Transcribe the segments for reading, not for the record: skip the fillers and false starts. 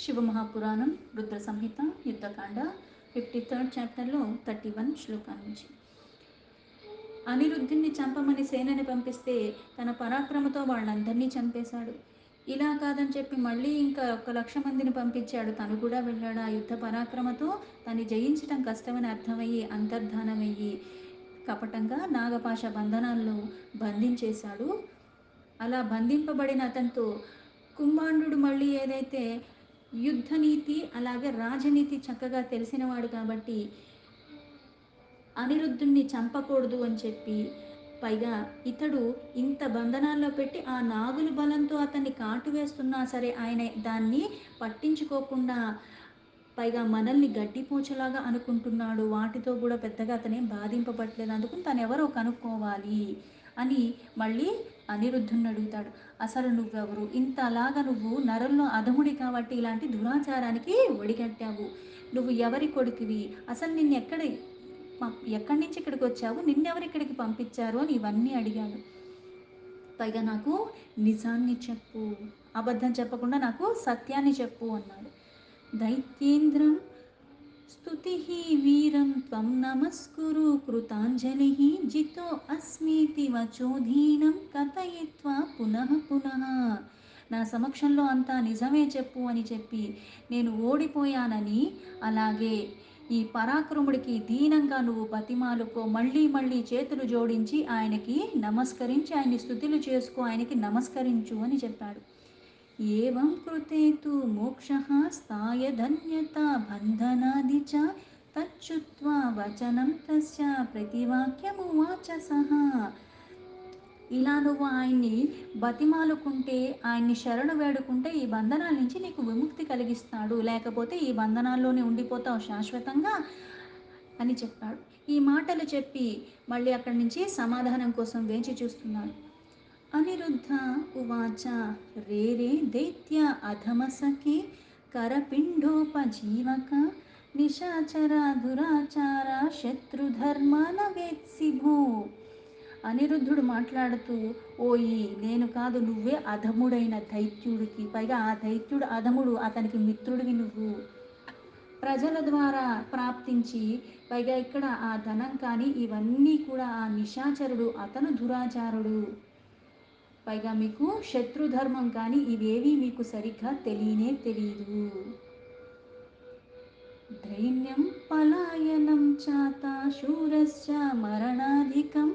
శివమహాపురాణం రుద్ర సంహిత Yuddhakanda 53rd చాప్టర్లో 31 శ్లోకాల నుంచి. అనిరుద్ధుణ్ణి చంపమని సేనని పంపిస్తే తన పరాక్రమతో వాళ్ళందరినీ చంపేశాడు. ఇలా కాదని చెప్పి మళ్ళీ ఇంకా 1,00,000 మందిని పంపించాడు. తను కూడా వెళ్ళాడు. ఆ యుద్ధ పరాక్రమతో తను జయించటం కష్టమని అర్థమయ్యి అంతర్ధానమయ్యి కపటంగా నాగపాశ బంధనాల్లో బంధించేశాడు. అలా బంధింపబడిన అతనితో కుంభాండు మళ్ళీ ఏదైతే యుద్ధనీతి అలాగే రాజనీతి చక్కగా తెలిసినవాడు కాబట్టి అనిరుద్ధుణ్ణి చంపకూడదు అని చెప్పి, పైగా ఇతడు ఇంత బంధనాల్లో పెట్టి ఆ నాగుల బలంతో అతన్ని కాటు వేస్తున్నా సరే ఆయన దాన్ని పట్టించుకోకుండా పైగా మనల్ని గడ్డిపోచలాగా అనుకుంటున్నాడు. వాటితో కూడా పెద్దగా అతనేం బాధింపబట్టలేదు. అందుకని తను ఎవరో కనుక్కోవాలి అని మళ్ళీ అనిరుద్ధుణ్ణి అడుగుతాడు. అసలు నువ్వెవరు? ఇంత అలాగా నువ్వు నరుల్లో అధముడి కాబట్టి ఇలాంటి దురాచారానికి ఒడిగట్టావు. నువ్వు ఎవరి కొడుకువి? అసలు నిన్ను ఎక్కడి నుంచి ఇక్కడికి వచ్చావు? నిన్నెవరు ఇక్కడికి పంపించారు అని ఇవన్నీ అడిగాడు. పైగా నాకు నిజాన్ని చెప్పు, అబద్ధం చెప్పకుండా నాకు సత్యాన్ని చెప్పు అన్నాడు. దైత్యేంద్రం స్తుతి వీరం త్వం నమస్కురు కృతాంజలి జితో అస్మీతి వచోధీనం కథయిత్వా పునః పునః. నా సమక్షంలో అంతా నిజమే చెప్పు అని చెప్పి నేను ఓడిపోయానని, అలాగే ఈ పరాక్రముడికి దీనంగా నువ్వు బతిమాలుకో, మళ్ళీ మళ్ళీ చేతులు జోడించి ఆయనకి నమస్కరించి ఆయన్ని స్తుతులు చేసుకో, ఆయనకి నమస్కరించు అని చెప్పాడు. ఏవం కృతే తు మోక్షః స్థాయ ధన్యతా బంధనాది చ తచ్చుత్వా వచనం తస్య ప్రతివాక్యమువాచ సహ. ఇలా నువ్వు ఆయన్ని బతిమాలుకుంటే, ఆయన్ని శరణు వేడుకుంటే ఈ బంధనాల నుంచి నీకు విముక్తి కలిగిస్తాడు, లేకపోతే ఈ బంధనాల్లోనే ఉండిపోతావు శాశ్వతంగా అని చెప్పాడు. ఈ మాటలు చెప్పి మళ్ళీ అక్కడి నుంచి సమాధానం కోసం వేచి చూస్తున్నాడు. అనిరుద్ధ ఉవాచ రే రే దైత్య అధమసఖి కరపిండోపజీవక నిశాచర దురాచార శత్రుధర్మాన వేత్సి భూ. అనిరుద్ధుడు మాట్లాడుతూ, ఓయి నేను కాదు, నువ్వే అధముడైన దైత్యుడికి, పైగా ఆ దైత్యుడు అధముడు, అతనికి మిత్రుడివి నువ్వు. ప్రజల ద్వారా ప్రాప్తించి పైగా ఇక్కడ ఆ ధనం కానీ ఇవన్నీ కూడా ఆ నిశాచరుడు, అతను దురాచారుడు. పైగా మీకు శత్రుధర్మం కానీ ఇవేవి మీకు సరిగ్గా తెలియదు. దైన్యం పలాయనం చాత శూరశ్చ మరణాధికం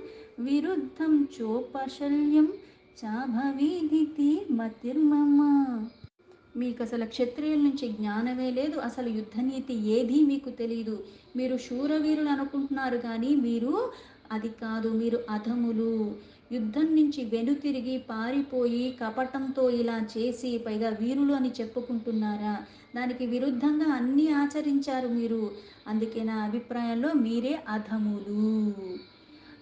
విరుద్ధం చోపశల్యం చాభవీదితి మతిర్మమ. మీకు అసలు క్షత్రియుల నుంచి జ్ఞానమే లేదు, అసలు యుద్ధనీతి ఏదీ మీకు తెలియదు. మీరు శూరవీరులు అనుకుంటున్నారు కానీ మీరు అది కాదు, మీరు అధములు. యుద్ధం నుంచి వెనుతిరిగి పారిపోయి కపటంతో ఇలా చేసి పైగా వీరులు అని చెప్పుకుంటున్నారా? దానికి విరుద్ధంగా అన్నీ ఆచరించారు మీరు. అందుకే నా అభిప్రాయంలో మీరే అధములు.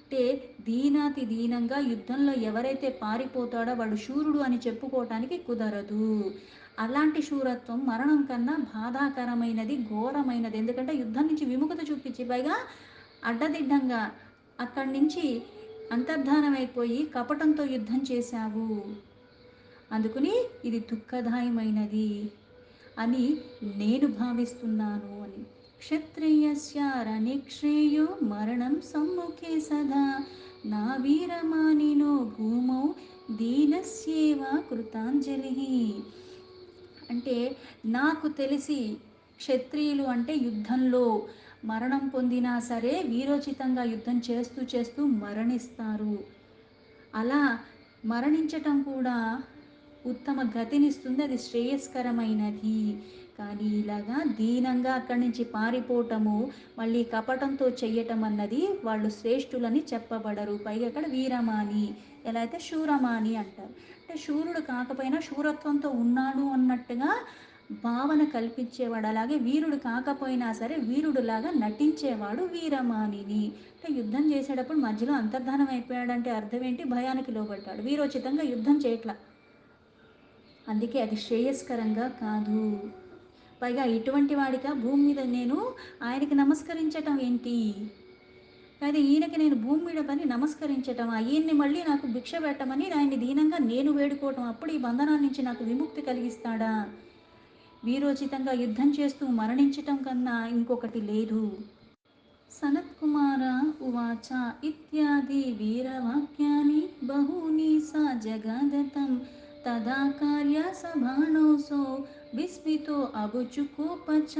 అంటే దీనాతి దీనంగా యుద్ధంలో ఎవరైతే పారిపోతాడో వాడు శూరుడు అని చెప్పుకోవటానికి కుదరదు. అలాంటి శూరత్వం మరణం కన్నా బాధాకరమైనది, ఘోరమైనది. ఎందుకంటే యుద్ధం నుంచి విముఖత చూపించి పైగా అడ్డదిడ్డంగా అక్కడి నుంచి అంతర్ధానమైపోయి కపటంతో యుద్ధం చేశావు. అందుకని ఇది దుఃఖదాయమైనది అని నేను భావిస్తున్నాను అని. క్షత్రియస్య రణిక్షేయో మరణం సమ్ముఖే సదా నా వీరమానినో భూమౌ దీనస్యేవ కృతాంజలి. అంటే నాకు తెలిసి క్షత్రియులు అంటే యుద్ధంలో మరణం పొందినా సరే వీరోచితంగా యుద్ధం చేస్తూ చేస్తూ మరణిస్తారు. అలా మరణించటం కూడా ఉత్తమ గతినిస్తుంది, అది శ్రేయస్కరమైనది. కానీ ఇలాగా దీనంగా అక్కడి నుంచి పారిపోవటము, మళ్ళీ కపటంతో చెయ్యటం అన్నది వాళ్ళు శ్రేష్ఠులని చెప్పబడరు. పైగా అక్కడ వీరమాని, ఎలా అయితే శూరమాని అంటారు. అంటే శూరుడు కాకపోయినా శూరత్వంతో ఉన్నాడు అన్నట్టుగా భావన కల్పించేవాడు. అలాగే వీరుడు కాకపోయినా సరే వీరుడులాగా నటించేవాడు వీరమానిని. అంటే యుద్ధం చేసేటప్పుడు మధ్యలో అంతర్ధానం అయిపోయాడంటే అర్థం ఏంటి? భయానికి లోబడ్డాడు, వీరోచితంగా యుద్ధం చేయట్లా. అందుకే అది శ్రేయస్కరంగా కాదు. పైగా ఇటువంటి వాడిగా భూమి మీద నేను ఆయనకి నమస్కరించటం ఏంటి? కానీ ఈయనకి నేను భూమి మీద పని నమస్కరించటం, ఈయన్ని మళ్ళీ నాకు భిక్ష పెట్టమని ఆయన్ని దీనంగా నేను వేడుకోవటం, అప్పుడు ఈ బంధనాల నుంచి నాకు విముక్తి కలిగిస్తాడా? వీరోచితంగా యుద్ధం చేస్తూ మరణించటం కన్నా ఇంకొకటి లేదు. సనత్కుమార ఉవాచ ఇత్యాది వీరవాక్యాని బహూని స జగాదతం తదా కార్య సభానోసో విస్మితో అబుచుకోపచ.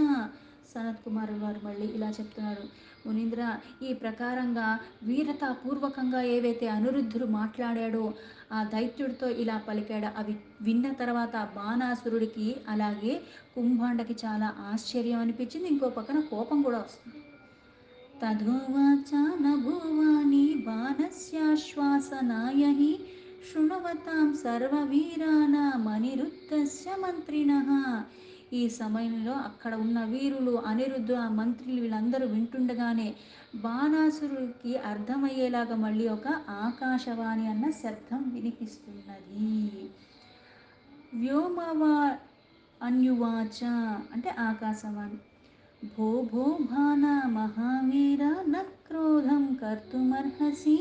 సనత్ కుమారుల వారు మళ్ళీ ఇలా చెప్తున్నారు, మునీంద్ర, ఈ ప్రకారంగా వీరతాపూర్వకంగా ఏవైతే అనిరుద్ధుడు మాట్లాడాడో, ఆ దైత్యుడితో ఇలా పలికాడు, అవి విన్న తర్వాత బాణాసురుడికి అలాగే కుంభాండకి చాలా ఆశ్చర్యం అనిపించింది. ఇంకో పక్కన కోపం కూడా వస్తుంది. తథోవాచ నభూవాని బాణస్యాశ్వాసనాయ హి శృణువతాం సర్వవీరానామనిరుద్ధస్య మంత్రిణః. ఈ సమయంలో అక్కడ ఉన్న వీరులు, అనిరుద్ధు, ఆ మంత్రులు వీళ్ళందరూ వింటుండగానే బాణాసురుడికి అర్థమయ్యేలాగా మళ్ళీ ఒక ఆకాశవాణి అన్న శబ్దం వినిపిస్తున్నది. వ్యోమవా అన్యువాచ అంటే ఆకాశవాణి. భో భో భానా మహావీర న క్రోధం కర్తుమర్హసి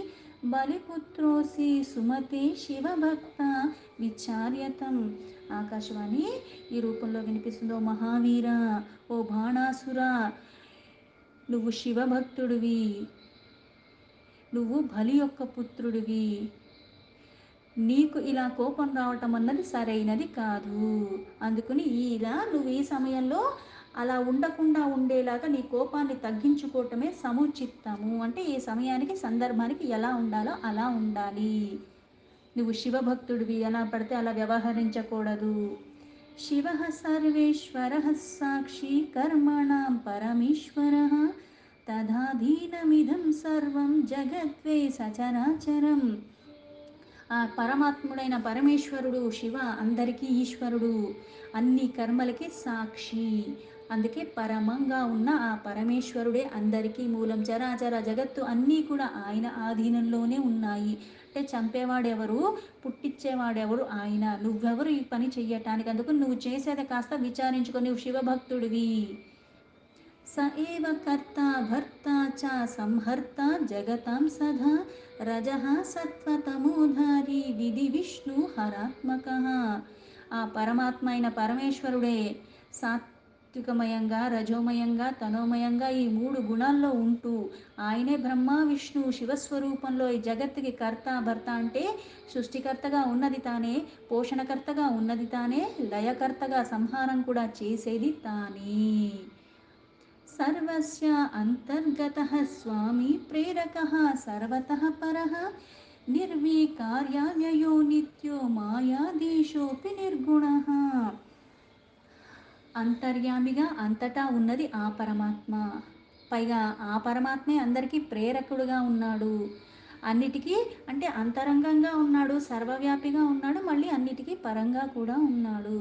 బలిపుత్రోసి సుమతే శివభక్త విచార్యతం. ఆకాశవాణి ఈ రూపంలో వినిపిస్తుందో, మహావీర, ఓ బాణాసురా, నువ్వు శివభక్తుడివి, నువ్వు బలి యొక్క పుత్రుడివి, నీకు ఇలా కోపం రావటం అన్నది సరైనది కాదు. అందుకని నువ్వు ఈ సమయంలో అలా ఉండకుండా ఉండేలాగా నీ కోపాన్ని తగ్గించుకోవటమే సముచిత్తము. అంటే ఈ సమయానికి సందర్భానికి ఎలా ఉండాలో అలా ఉండాలి. నువ్వు శివభక్తుడివి, ఎలా పడితే అలా వ్యవహరించకూడదు. శివ సర్వేశ్వర సాక్షి కర్మణాం పరమేశ్వర తదాధీనమిదం సర్వం జగద్వే సచరాచరం. ఆ పరమాత్ముడైన పరమేశ్వరుడు శివ అందరికీ ఈశ్వరుడు, అన్ని కర్మలకి సాక్షి. అందుకే పరమంగా ఉన్న ఆ పరమేశ్వరుడే అందరికీ మూలం. చరాచర జగత్తు అన్నీ కూడా ఆయన ఆధీనంలోనే ఉన్నాయి. అంటే చంపేవాడెవరు, పుట్టించేవాడెవరు ఆయన. నువ్వెవరు ఈ పని చెయ్యటానికి? అందుకు నువ్వు చేసేది కాస్త విచారించుకో. నువ్వు శివభక్తుడివి. స ఏవ కర్త భర్త చ సంహర్త జగతాం సదా రజః సత్వతమోధారి విధి విష్ణు హరాత్మక. ఆ పరమాత్మ అయిన పరమేశ్వరుడే సాత్వికమయంగా, రజోమయంగా, తనోమయంగా ఈ మూడు గుణాల్లో ఉంటూ ఆయనే బ్రహ్మ విష్ణు శివస్వరూపంలో ఈ జగత్తుకి కర్త భర్త. అంటే సృష్టికర్తగా ఉన్నది తానే, పోషణకర్తగా ఉన్నది తానే, లయకర్తగా సంహారం కూడా చేసేది తానే. సర్వస్య అంతర్గతః స్వామి ప్రేరకః సర్వతః పరః నిర్వికార్యవ్యయో నిత్యో మాయాధీశోऽపి నిర్గుణః. అంతర్యామిగా అంతటా ఉన్నది ఆ పరమాత్మ. పైగా ఆ పరమాత్మే అందరికీ ప్రేరకుడుగా ఉన్నాడు. అన్నిటికీ అంటే అంతరంగంగా ఉన్నాడు, సర్వవ్యాపిగా ఉన్నాడు, మళ్ళీ అన్నిటికీ పరంగా కూడా ఉన్నాడు.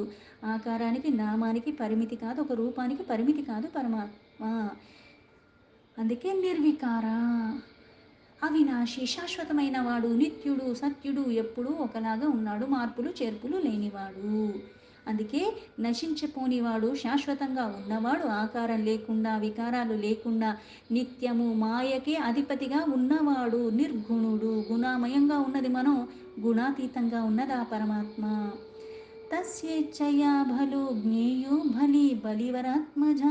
ఆకారానికి, నామానికి పరిమితి కాదు, ఒక రూపానికి పరిమితి కాదు పరమాత్మ. అందుకే నిర్వికార, అవినాశి, శాశ్వతమైన వాడు, నిత్యుడు, సత్యుడు, ఎప్పుడూ ఒకలాగా ఉన్నాడు, మార్పులు చేర్పులు లేనివాడు. అందుకే నశించిపోనివాడు, శాశ్వతంగా ఉన్నవాడు, ఆకారం లేకుండా, వికారాలు లేకుండా, నిత్యము మాయకే అధిపతిగా ఉన్నవాడు, నిర్గుణుడు. గుణామయంగా ఉన్నది మనం, గుణాతీతంగా ఉన్నది ఆ పరమాత్మ. తస్యేచ్ఛయా భలో జ్ఞేయో బలి బలివరాత్మజ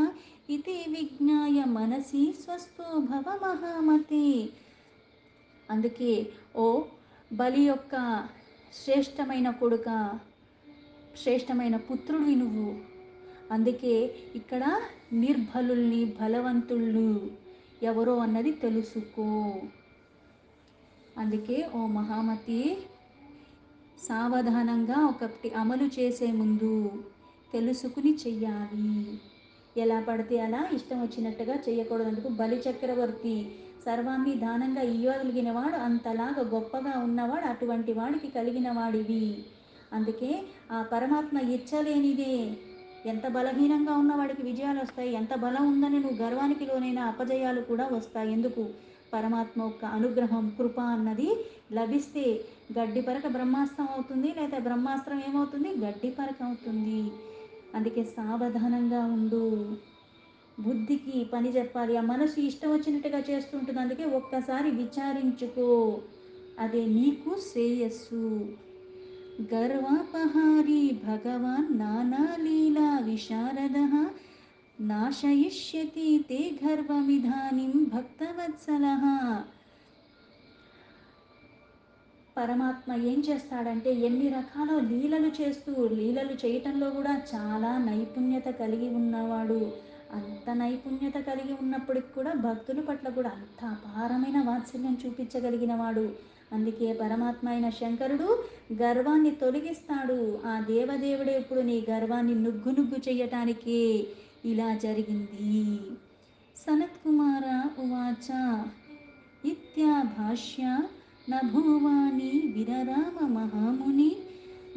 ఇతి విజ్ఞాయ మనసి స్వస్థో భవ మహామతే. అందుకే ఓ బలి యొక్క శ్రేష్టమైన కొడుక, శ్రేష్టమైన పుత్రుడివి నువ్వు. అందుకే ఇక్కడ నిర్బలుల్ని, బలవంతుళ్ళు ఎవరో అన్నది తెలుసుకో. అందుకే ఓ మహామతి, సావధానంగా ఒకటి అమలు చేసే ముందు తెలుసుకుని చెయ్యాలి. ఎలా పడితే అలా ఇష్టం వచ్చినట్టుగా చేయకూడదు. అందుకు బలి చక్రవర్తి సర్వాన్ని దానంగా ఇవ్వగలిగిన వాడు, అంతలాగా గొప్పగా ఉన్నవాడు, అటువంటి వాడికి కలిగిన వాడివి. అందుకే ఆ పరమాత్మ ఇచ్చలేనిదే. ఎంత బలహీనంగా ఉన్నవాడికి విజయాలు వస్తాయి, ఎంత బలం ఉందని నువ్వు గర్వానికి లోనైన అపజయాలు కూడా వస్తాయి. ఎందుకు? పరమాత్మ యొక్క అనుగ్రహం, కృప అన్నది లభిస్తే గడ్డి పరక బ్రహ్మాస్త్రం అవుతుంది, లేదా బ్రహ్మాస్త్రం ఏమవుతుంది? గడ్డి పరక అవుతుంది. అందుకే సావధానంగా ఉండు, బుద్ధికి పని చెప్పాలి. ఆ మనసు ఇష్టం వచ్చినట్టుగా చేస్తుంటుంది. అందుకే ఒక్కసారి విచారించుకో, అదే నీకు శ్రేయస్సు. గర్వాపహారి భగవాన్ నానా లీలా విశారదః నాశయిష్యతి తే గర్వమిధానిం భక్తవత్సలః. పరమాత్మ ఏం చేస్తాడంటే ఎన్ని రకాల లీలలు చేస్తూ, లీలలు చేయటంలో కూడా చాలా నైపుణ్యత కలిగి ఉన్నవాడు. అంత నైపుణ్యత కలిగి ఉన్నప్పటికి కూడా భక్తుల పట్ల కూడా అంత అపారమైన వాత్సల్యం చూపించగలిగిన వాడు. అందుకే పరమాత్మ అయిన శంకరుడు గర్వాన్ని తొలగిస్తాడు. ఆ దేవదేవుడే ఇప్పుడు నీ గర్వాన్ని నుగ్గు నుగ్గు చెయ్యటానికి ఇలా జరిగింది. సనత్కుమార ఉవాచ ఇత్యాభాష్య నభూవాని విరరామ మహాముని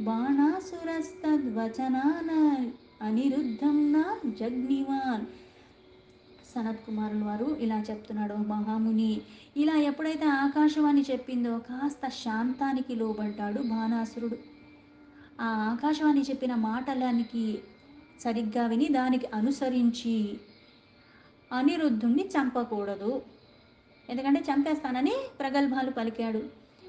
బాణాసురస్తద్వచనాన అనిరుద్ధం న జగ్నివాన్. సనత్ కుమారుల వారు ఇలా చెప్తున్నాడు, మహాముని ఇలా ఎప్పుడైతే ఆకాశవాణి చెప్పిందో కాస్త శాంతానికి లోబడ్డాడు బాణాసురుడు. ఆ ఆకాశవాణి చెప్పిన మాటలనికి సరిగ్గా విని దానికి అనుసరించి అనిరుద్ధుణ్ణి చంపకూడదు, ఎందుకంటే చంపేస్తానని ప్రగల్భాలు పలికాడు.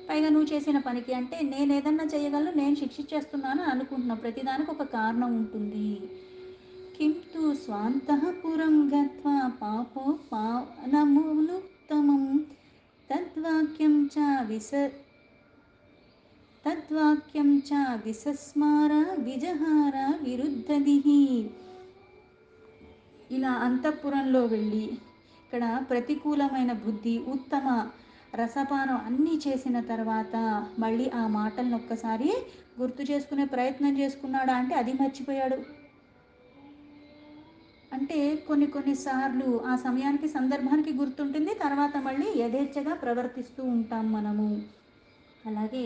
పైగా నువ్వు చేసిన పనికి అంటే నేను ఏదన్నా చేయగలను, నేను శిక్షించేస్తున్నాను అనుకుంటున్నావు, ప్రతిదానికి ఒక కారణం ఉంటుంది. కింతు స్వాంతఃపురం గత్వా పాపోపానమునుత్తమం తద్వాక్యం చ విసస్మార విజహార విరుద్ధదిః. ఇలా అంతఃపురంలో వెళ్ళి ఇక్కడ ప్రతికూలమైన బుద్ధి, ఉత్తమ రసపానం అన్నీ చేసిన తర్వాత మళ్ళీ ఆ మాటలను ఒక్కసారి గుర్తు చేసుకునే ప్రయత్నం చేసుకున్నాడా అంటే అది మర్చిపోయాడు. అంటే కొన్నిసార్లు ఆ సమయానికి సందర్భానికి గుర్తుంటుంది, తర్వాత మళ్ళీ యథేచ్ఛగా ప్రవర్తిస్తూ ఉంటాం మనము. అలాగే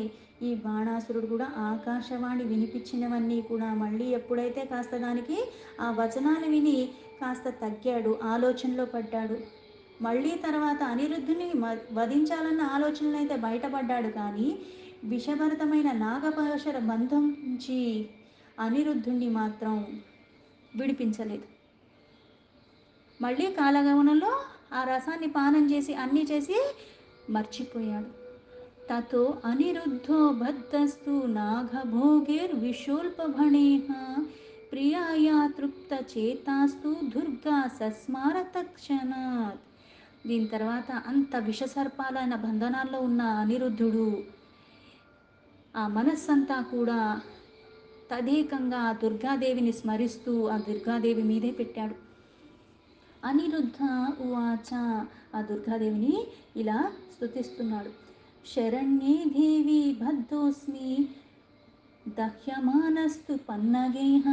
ఈ బాణాసురుడు కూడా ఆకాశవాణి వినిపించినవన్నీ కూడా మళ్ళీ ఎప్పుడైతే కాస్త దానికి ఆ వచనాలు విని కాస్త తగ్గాడు, ఆలోచనలో పడ్డాడు. మళ్ళీ తర్వాత అనిరుద్ధుని వధించాలన్న ఆలోచనలు అయితే బయటపడ్డాడు, కానీ విషభరితమైన నాగపాశర బంధం నుంచి అనిరుద్ధుణ్ణి మాత్రం విడిపించలేదు. మళ్ళీ కాలగమనంలో ఆ రసాన్ని పానం చేసి అన్నీ చేసి మర్చిపోయాడు. తతో అనిరుద్ధో బద్ధస్తు నాగభోగేర్విశోల్పభణేః ప్రియాయా తృప్త చేతాస్తు దుర్గా సస్మార తక్షణాత్. దీని తర్వాత అంత విషసర్పాలైన బంధనాల్లో ఉన్న అనిరుద్ధుడు ఆ మనస్సంతా కూడా తదేకంగా ఆ దుర్గాదేవిని స్మరిస్తూ ఆ దుర్గాదేవి మీదే పెట్టాడు. అనిరుద్ధ ఉవాచ, ఆ దుర్గాదేవిని ఇలా స్తుతిస్తున్నాడు. శరణ్యే దేవి బద్ధోస్మి దహ్యమానస్తు పన్నగైః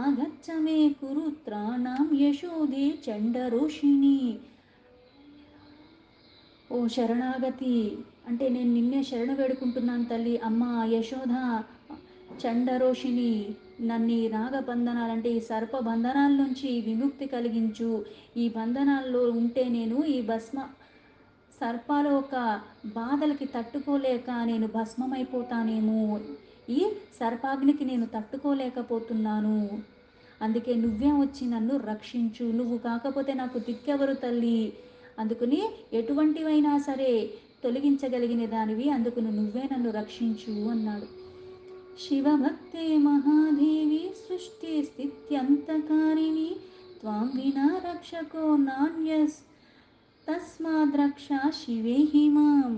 ఆగచ్చ మే కురు త్రాణాం యశోదే చండరోషిణి. ఓ శరణాగతి, అంటే నేను నిన్నే శరణు వేడుకుంటున్నాను తల్లి. అమ్మ యశోద చండరోషిణి, నన్ను ఈ నాగబంధనాలంటే ఈ సర్ప బంధనాల నుంచి విముక్తి కలిగించు. ఈ బంధనాల్లో ఉంటే నేను ఈ భస్మ సర్పాల ఒక బాధలకి తట్టుకోలేక నేను భస్మమైపోతానేమో, ఈ సర్పాగ్నికి నేను తట్టుకోలేకపోతున్నాను. అందుకే నువ్వే వచ్చి నన్ను రక్షించు, నువ్వు కాకపోతే నాకు దిక్కెవరు తల్లి. అందుకని ఎటువంటివైనా సరే తొలగించగలిగిన దానివి, అందుకు నువ్వే నన్ను రక్షించు అన్నాడు. శివభక్తే మహాదేవి సృష్టి స్థిత్యంతకారిణి త్వాం వినా రక్షకో నాన్యస్ తస్మాద్రక్ష శివేహి మాం.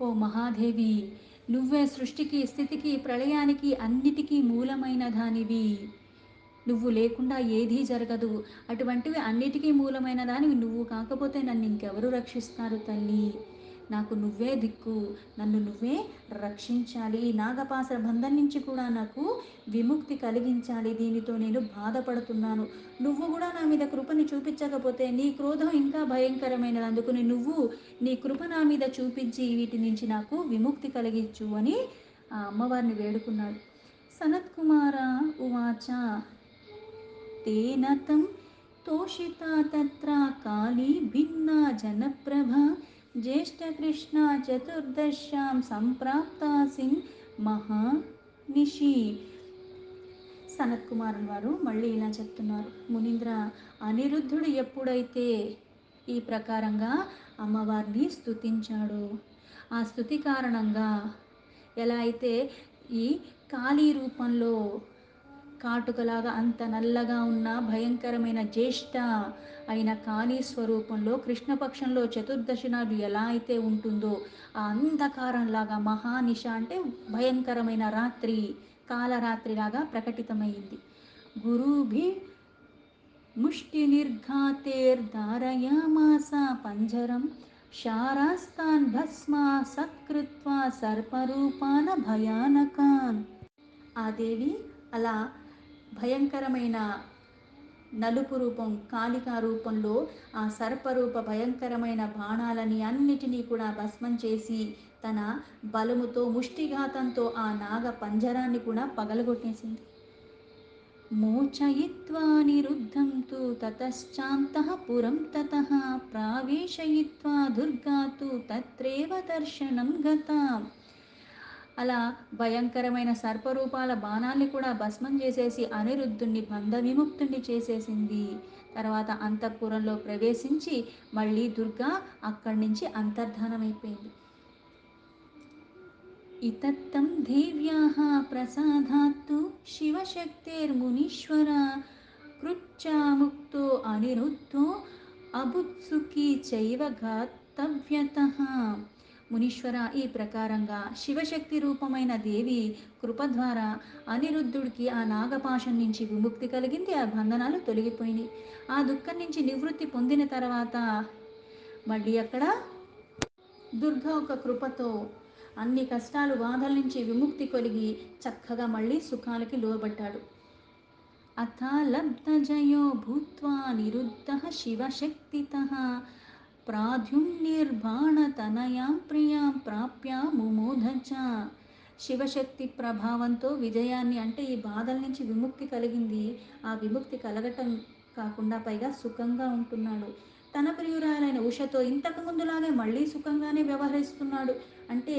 ఓ మహాదేవి, నువ్వే సృష్టికి, స్థితికి, ప్రళయానికి అన్నిటికీ మూలమైన దానివి. నువ్వు లేకుండా ఏదీ జరగదు. అటువంటివి అన్నిటికీ మూలమైన దానివి నువ్వు కాకపోతే నన్ను ఇంకెవరు రక్షిస్తారు తల్లి. నాకు నువ్వే దిక్కు, నన్ను నువ్వే రక్షించాలి. ఈ నాగపాస బంధం నుంచి కూడా నాకు విముక్తి కలిగించాలి. దీనితో నేను బాధపడుతున్నాను. నువ్వు కూడా నా మీద కృపని చూపించకపోతే నీ క్రోధం ఇంకా భయంకరమైనది. అందుకని నువ్వు నీ కృప నా మీద చూపించి వీటి నుంచి నాకు విముక్తి కలిగించు అని ఆ అమ్మవారిని వేడుకున్నాడు. సనత్కుమార ఉవాచ తేన తం తోషితా తత్ర కాళీ భిన్నా జనప్రభా జ్యేష్ఠకృష్ణ చతుర్దశ్యాం సంప్రాప్తాసిన్ మహానిషి. సనత్ కుమారుల వారు మళ్ళీ ఇలా చెప్తున్నారు, మునీంద్ర, అనిరుద్ధుడు ఎప్పుడైతే ఈ ప్రకారంగా అమ్మవారిని స్తుతించాడో, ఆ స్తుతి కారణంగా ఎలా అయితే ఈ కాళీ రూపంలో కాటుకలాగా అంత నల్లగా ఉన్న భయంకరమైన జ్యేష్ఠ అయిన కాళీ స్వరూపంలో కృష్ణపక్షంలో చతుర్దశి నాడు ఎలా అయితే ఉంటుందో ఆ అంధకారంలాగా మహానిష అంటే భయంకరమైన రాత్రి కాలరాత్రిలాగా ప్రకటితమైంది. గురుభి ముష్టినిర్ఘాతేర్ధారయామాస పంజరం శారాస్తాన్ భస్మా సత్కృత్వా సర్పరూపాన భయానకాన్. ఆ దేవి అలా భయంకరమైన నలుపు రూపం కాళికా రూపంలో ఆ సర్పరూప భయంకరమైన బాణాలని అన్నిటినీ కూడా భస్మం చేసి తన బలముతో ముష్టిఘాతంతో ఆ నాగ పంజరాన్ని కూడా పగలగొట్టేసింది. మోచయిత్వా నిరుద్ధం తు తతశ్చాంతః పురం తతః ప్రావేశయిత్వా దుర్గా తు తత్రేవ దర్శనం గతా. అలా భయంకరమైన సర్పరూపాల బాణాన్ని కూడా భస్మం చేసేసి అనిరుద్ధుణ్ణి బంధ విముక్తుణ్ణి చేసేసింది. తర్వాత అంతఃపురంలో ప్రవేశించి మళ్ళీ దుర్గా అక్కడి నుంచి అంతర్ధానమైపోయింది. ఇతత్తం దేవ్యాః ప్రసాదాత్తు శివశక్తేర్మునీశ్వర కృచ్ఛాముక్తో అనిరుద్ధో అభుత్సుఖీ చైవ ఘాతవ్యతః. మునీశ్వర, ఈ ప్రకారంగా శివశక్తి రూపమైన దేవి కృప ద్వారా అనిరుద్ధుడికి ఆ నాగపాశం నుంచి విముక్తి కలిగింది. ఆ బంధనాలు తొలగిపోయినాయి. ఆ దుఃఖం నుంచి నివృత్తి పొందిన తర్వాత మళ్ళీ అక్కడ దుర్గా ఒక కృపతో అన్ని కష్టాలు బాధల నుంచి విముక్తి కలిగి చక్కగా మళ్ళీ సుఖాలకి లోబడ్డాడు. అథ లబ్ధజయో భూత్వా నిరుద్ధః శివశక్తితః ప్రాద్యుమ్నిర్బాణతనయాం ప్రియాం ప్రాప్య ముమోధ చ. శివశక్తి ప్రభావంతో విజయాన్ని అంటే ఈ బాధల నుంచి విముక్తి కలిగింది. ఆ విముక్తి కలగటం కాకుండా పైగా సుఖంగా ఉంటున్నాడు. తన ప్రియురాలైన ఉషతో ఇంతకు ముందులాగే మళ్ళీ సుఖంగానే వ్యవహరిస్తున్నాడు. అంటే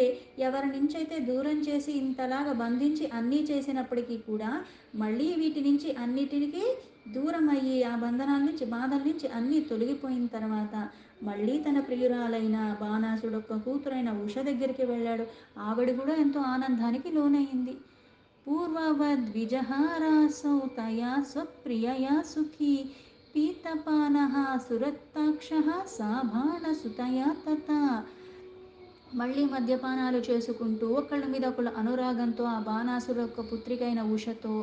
ఎవరి నుంచైతే దూరం చేసి ఇంతలాగా బంధించి అన్నీ చేసినప్పటికీ కూడా మళ్ళీ వీటి నుంచి అన్నిటికీ దూరం అయ్యి ఆ బంధనాల నుంచి బాధల నుంచి అన్నీ తొలగిపోయిన తర్వాత మళ్ళీ తన ప్రియురాలైన బాణాసుడు యొక్క కూతురైన ఉష దగ్గరికి వెళ్ళాడు. ఆవిడ కూడా ఎంతో ఆనందానికి లోనైంది. పూర్వవద్విజహారాసౌ తయా స్వప్రియయా సుఖీ పీతపానః సురత్తాక్షః సా బాణసుతయా తథా. మళ్ళీ మద్యపానాలు చేసుకుంటూ ఒకళ్ళ మీద ఒకళ్ళు అనురాగంతో ఆ బాణాసుర యొక్క పుత్రికైన ఉషతో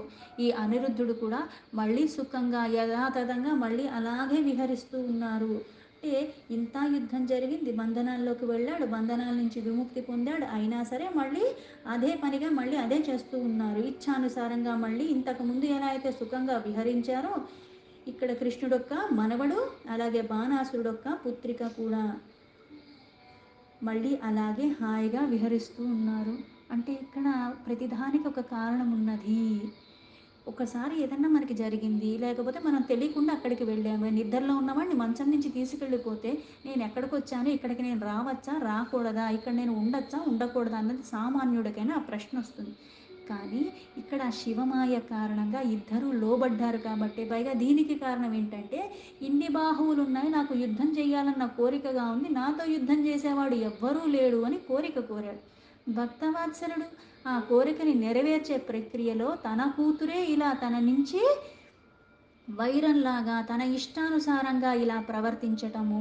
ఈ అనిరుద్ధుడు కూడా మళ్ళీ సుఖంగా యథాతథంగా మళ్ళీ అలాగే విహరిస్తూ ఉన్నారు. అంటే ఇంత యుద్ధం జరిగింది, బంధనాల్లోకి వెళ్ళాడు, బంధనాల నుంచి విముక్తి పొందాడు, అయినా సరే మళ్ళీ అదే పనిగా మళ్ళీ అదే చేస్తూ ఉన్నారు. ఇచ్ఛానుసారంగా మళ్ళీ ఇంతకుముందు ఎలా అయితే సుఖంగా విహరించారో ఇక్కడ కృష్ణుడొక్క మనవడు అలాగే బాణాసురుడొక్క పుత్రిక కూడా మళ్ళీ అలాగే హాయిగా విహరిస్తూ ఉన్నారు. అంటే ఇక్కడ ప్రతిదానికి ఒక కారణం ఉన్నది. ఒకసారి ఏదన్నా మనకి జరిగింది, లేకపోతే మనం తెలియకుండా అక్కడికి వెళ్ళాము, నిద్రలో ఉన్నవాడిని మంచం నుంచి తీసుకెళ్ళిపోతే నేను ఎక్కడికి వచ్చాను, ఇక్కడికి నేను రావచ్చా రాకూడదా, ఇక్కడ నేను ఉండొచ్చా ఉండకూడదా అన్నది సామాన్యుడికైనా ఆ ప్రశ్న వస్తుంది. కానీ ఇక్కడ శివమాయ కారణంగా ఇద్దరూ లోబడ్డారు కాబట్టి, పైగా దీనికి కారణం ఏంటంటే ఇన్ని బాహువులు ఉన్నాయి, నాకు యుద్ధం చేయాలన్న కోరికగా ఉంది, నాతో యుద్ధం చేసేవాడు ఎవ్వరూ లేడు అని కోరిక కోరాడు. భక్తవాత్సలుడు ఆ కోరికని నెరవేర్చే ప్రక్రియలో తన కూతురే ఇలా తన నుంచి వైరంలాగా తన ఇష్టానుసారంగా ఇలా ప్రవర్తించటము,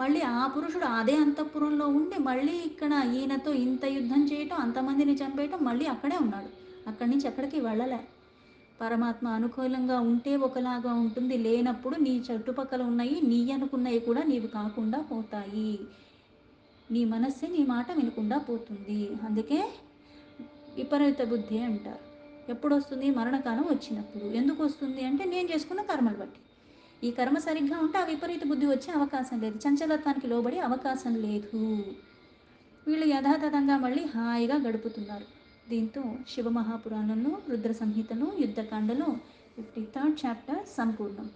మళ్ళీ ఆ పురుషుడు అదే అంతఃపురంలో ఉండి మళ్ళీ ఇక్కడ ఈయనతో ఇంత యుద్ధం చేయటం, అంతమందిని చంపేయటం, మళ్ళీ అక్కడే ఉన్నాడు. అక్కడి నుంచి ఎక్కడికి వెళ్ళలే. పరమాత్మ అనుకూలంగా ఉంటే ఒకలాగా ఉంటుంది, లేనప్పుడు నీ చుట్టుపక్కల ఉన్నాయి నీ అనుకున్నవి కూడా నీవు కాకుండా పోతాయి. నీ మనస్సే నీ మాట వినకుండా పోతుంది. అందుకే విపరీత బుద్ధి అంటారు. ఎప్పుడు వస్తుంది? మరణకాలం వచ్చినప్పుడు. ఎందుకు వస్తుంది అంటే నేను చేసుకున్న కర్మలు బట్టి. ఈ కర్మ సరిగ్గా ఉంటే ఆ విపరీత బుద్ధి వచ్చే అవకాశం లేదు, చంచలత్వానికి లోబడే అవకాశం లేదు. వీళ్ళు యథాతథంగా మళ్ళీ హాయిగా గడుపుతున్నారు. దీంతో శివమహాపురాణంలో రుద్ర సంహితలో యుద్ధకాండలో 53rd చాప్టర్ సంపూర్ణం.